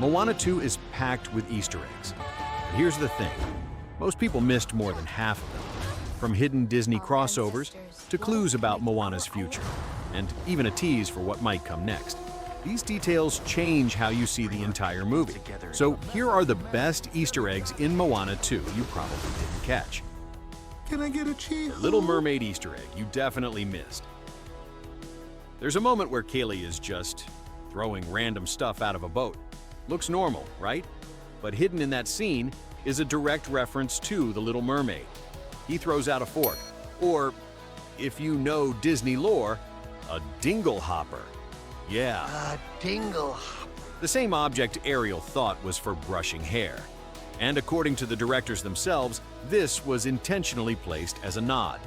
Moana 2 is packed with Easter eggs. But here's the thing. Most people missed more than half of them. From hidden Disney crossovers to clues about Moana's future, and even a tease for what might come next. These details change how you see the entire movie. So here are the best Easter eggs in Moana 2 you probably didn't catch. Can I get a cheese? Little Mermaid Easter egg you definitely missed. There's a moment where Kaylee is just throwing random stuff out of a boat. Looks normal, right? But hidden in that scene is a direct reference to the Little Mermaid. He throws out a fork, or, if you know Disney lore, a dingle hopper. Yeah. A dingle hopper. The same object Ariel thought was for brushing hair. And according to the directors themselves, this was intentionally placed as a nod.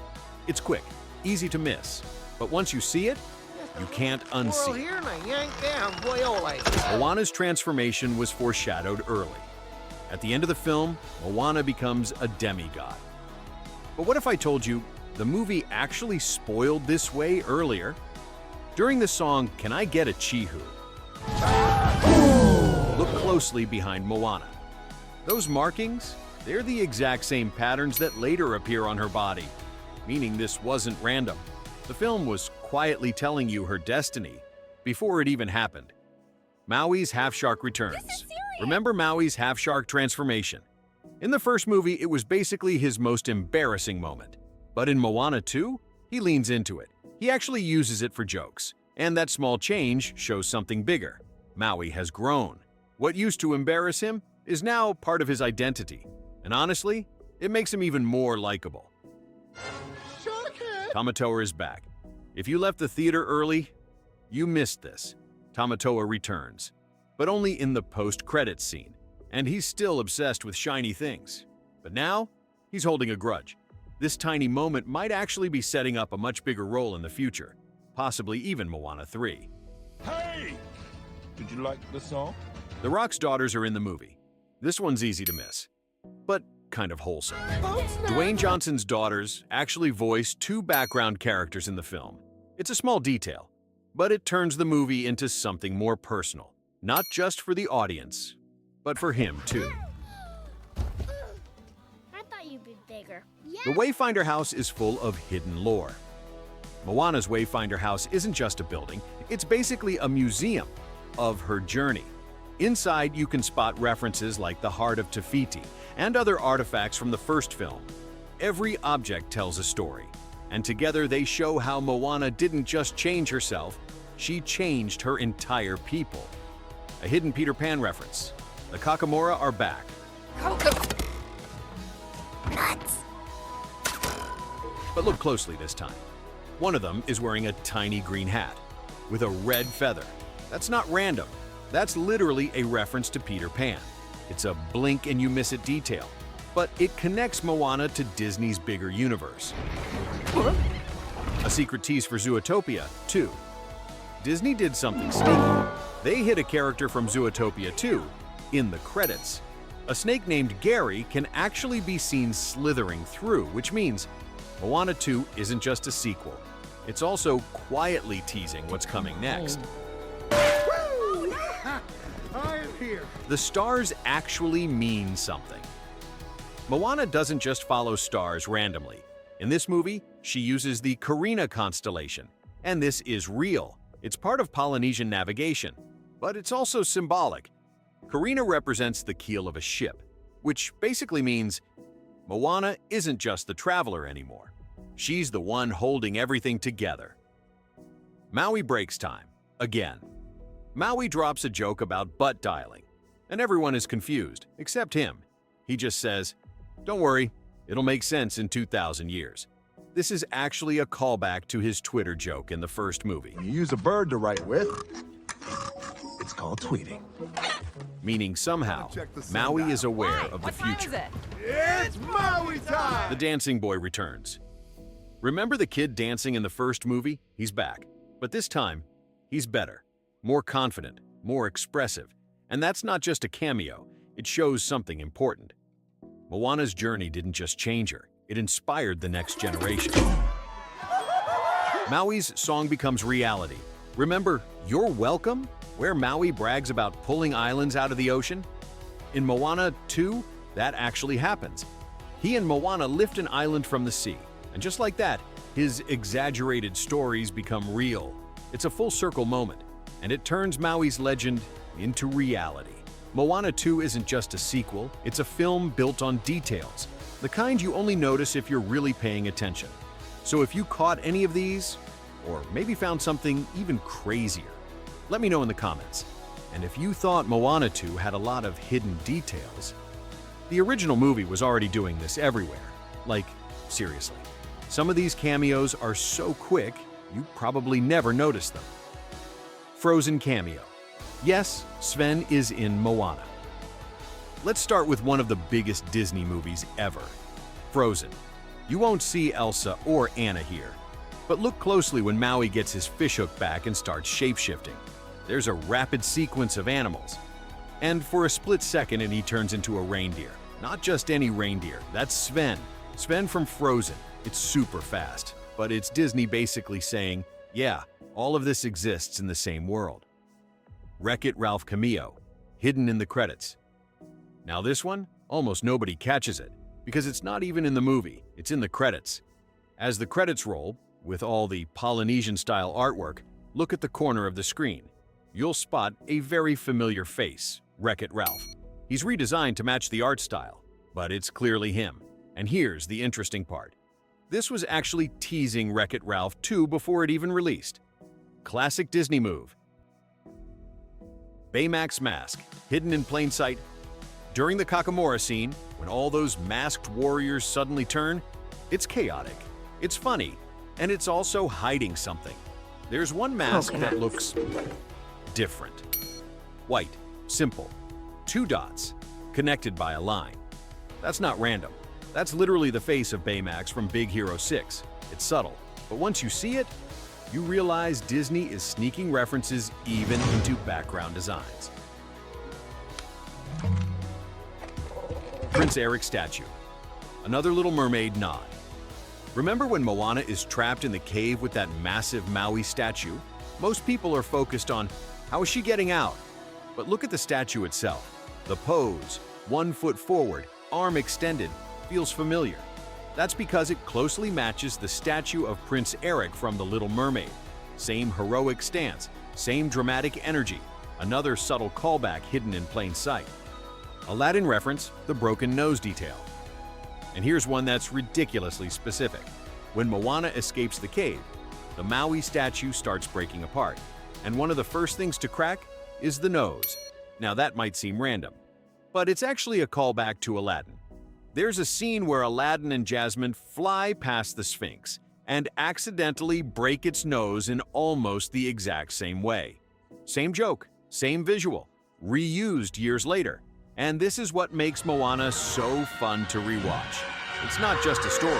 It's quick, easy to miss, but once you see it, you can't unsee it. Moana's transformation was foreshadowed early. At the end of the film, Moana becomes a demigod. But what if I told you the movie actually spoiled this way earlier? During the song, Can I Get a Chihu? Look closely behind Moana. Those markings, they're the exact same patterns that later appear on her body, meaning this wasn't random. The film was quietly telling you her destiny before it even happened. Maui's half-shark returns. Remember Maui's half-shark transformation? In the first movie, it was basically his most embarrassing moment. But in Moana 2, he leans into it. He actually uses it for jokes. And that small change shows something bigger. Maui has grown. What used to embarrass him is now part of his identity. And honestly, it makes him even more likable. Tamatoa is back. If you left the theater early, you missed this. Tamatoa returns, but only in the post-credits scene. And he's still obsessed with shiny things. But now, he's holding a grudge. This tiny moment might actually be setting up a much bigger role in the future, possibly even Moana 3. Hey! Did you like the song? The Rock's daughters are in the movie. This one's easy to miss, but kind of wholesome. Dwayne Johnson's daughters actually voice two background characters in the film. It's a small detail, but it turns the movie into something more personal, not just for the audience, but for him too. I thought you'd be bigger. The Wayfinder House is full of hidden lore. Moana's Wayfinder House isn't just a building, it's basically a museum of her journey. Inside, you can spot references like the Heart of Te Fiti and other artifacts from the first film. Every object tells a story, and together they show how Moana didn't just change herself, she changed her entire people. A hidden Peter Pan reference. The Kakamora are back. Nuts. But look closely this time. One of them is wearing a tiny green hat with a red feather. That's not random. That's literally a reference to Peter Pan. It's a blink and you miss it detail, but it connects Moana to Disney's bigger universe. A secret tease for Zootopia, too. Disney did something sneaky. They hid a character from Zootopia 2 in the credits. A snake named Gary can actually be seen slithering through, which means Moana 2 isn't just a sequel. It's also quietly teasing what's coming next. I am here. The stars actually mean something. Moana doesn't just follow stars randomly. In this movie, she uses the Carina constellation, and this is real. It's part of Polynesian navigation, but it's also symbolic. Carina represents the keel of a ship, which basically means Moana isn't just the traveler anymore. She's the one holding everything together. Maui breaks time, again. Maui drops a joke about butt dialing, and everyone is confused, except him. He just says, "Don't worry, it'll make sense in 2,000 years." This is actually a callback to his Twitter joke in the first movie. When you use a bird to write with, it's called tweeting. Meaning somehow, Maui is aware of the future. It's Maui time! The dancing boy returns. Remember the kid dancing in the first movie? He's back. But this time, he's better, more confident, more expressive. And that's not just a cameo, it shows something important. Moana's journey didn't just change her, it inspired the next generation. Maui's song becomes reality. Remember, "You're welcome" where Maui brags about pulling islands out of the ocean? In Moana 2, that actually happens. He and Moana lift an island from the sea, and just like that, his exaggerated stories become real. It's a full circle moment, and it turns Maui's legend into reality. Moana 2 isn't just a sequel, it's a film built on details, the kind you only notice if you're really paying attention. So if you caught any of these, or maybe found something even crazier, let me know in the comments. And if you thought Moana 2 had a lot of hidden details, the original movie was already doing this everywhere. Like, seriously. Some of these cameos are so quick, you probably never noticed them. Frozen cameo. Yes, Sven is in Moana. Let's start with one of the biggest Disney movies ever, Frozen. You won't see Elsa or Anna here, but look closely when Maui gets his fishhook back and starts shapeshifting. There's a rapid sequence of animals. And for a split second, he turns into a reindeer. Not just any reindeer, that's Sven. Sven from Frozen. It's super fast, but it's Disney basically saying, yeah, all of this exists in the same world. Wreck-It Ralph cameo, hidden in the credits. Now this one, almost nobody catches it, because it's not even in the movie, it's in the credits. As the credits roll, with all the Polynesian-style artwork, look at the corner of the screen. You'll spot a very familiar face, Wreck-It Ralph. He's redesigned to match the art style, but it's clearly him. And here's the interesting part. This was actually teasing Wreck-It Ralph 2 before it even released. Classic Disney move. Baymax mask, hidden in plain sight. During the Kakamora scene, when all those masked warriors suddenly turn, it's chaotic, it's funny, and it's also hiding something. There's one mask that looks different. White, simple, 2 dots, connected by a line. That's not random. That's literally the face of Baymax from Big Hero 6. It's subtle, but once you see it, you realize Disney is sneaking references even into background designs. Prince Eric statue. Another Little Mermaid nod. Remember when Moana is trapped in the cave with that massive Maui statue? Most people are focused on how is she getting out? But look at the statue itself. The pose, 1 foot forward, arm extended, feels familiar. That's because it closely matches the statue of Prince Eric from The Little Mermaid. Same heroic stance, same dramatic energy, another subtle callback hidden in plain sight. Aladdin reference, the broken nose detail. And here's one that's ridiculously specific. When Moana escapes the cave, the Maui statue starts breaking apart, and one of the first things to crack is the nose. Now that might seem random, but it's actually a callback to Aladdin. There's a scene where Aladdin and Jasmine fly past the Sphinx and accidentally break its nose in almost the exact same way. Same joke, same visual, reused years later. And this is what makes Moana so fun to rewatch. It's not just a story,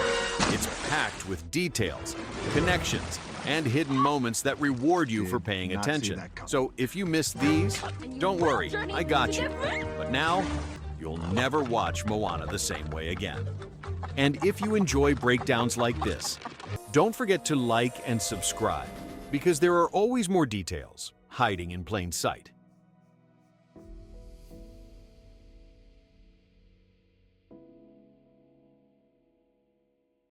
it's packed with details, connections, and hidden moments that reward you for paying attention. So if you missed these, don't worry, I got you. But now, you'll never watch Moana the same way again. And if you enjoy breakdowns like this, don't forget to like and subscribe, because there are always more details hiding in plain sight.